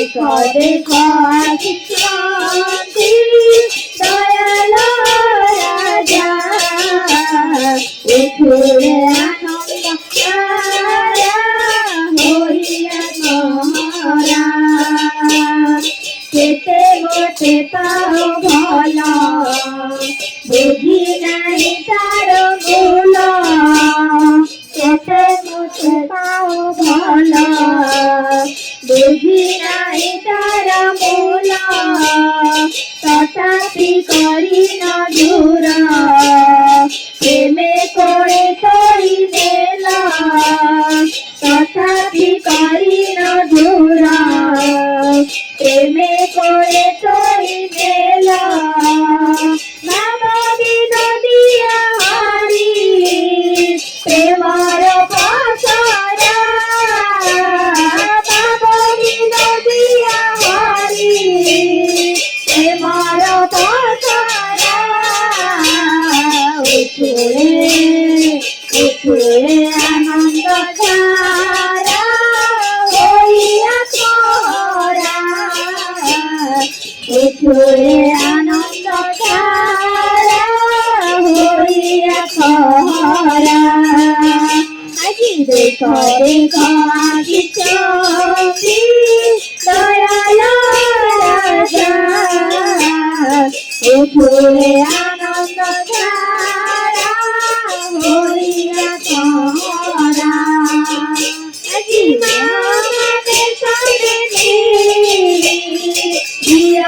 দেখো দেখো আজি ক্রান্তি দয়াল রাজা উঠুরে আনন্দ তারা হইয়া তোরা কেতে মোটে পাও ভালো বুঝি নাই তার মূল কেতে মোটে পাও ভালো বুঝি নাই তার মূল তথাপি করি না দূর প্রেমে করে তরি মেলা তথাপি করি না দূর প্রেমে করে তরি মেলা নামে নদিয়া হারি প্রেমার পাশারা নামে নদিয়া হারি প্রেমার পাশারা উঠুরে উঠুরে আনন্দ ধারা হইয়া তোরা উঠুরে আনন্দ ধারা হইয়া তোরা আজি দেখো দেখো আজি চন্দি দয়াল রাজা উঠুরে আনন্দ ধারা হইয়া তোরা আজি মা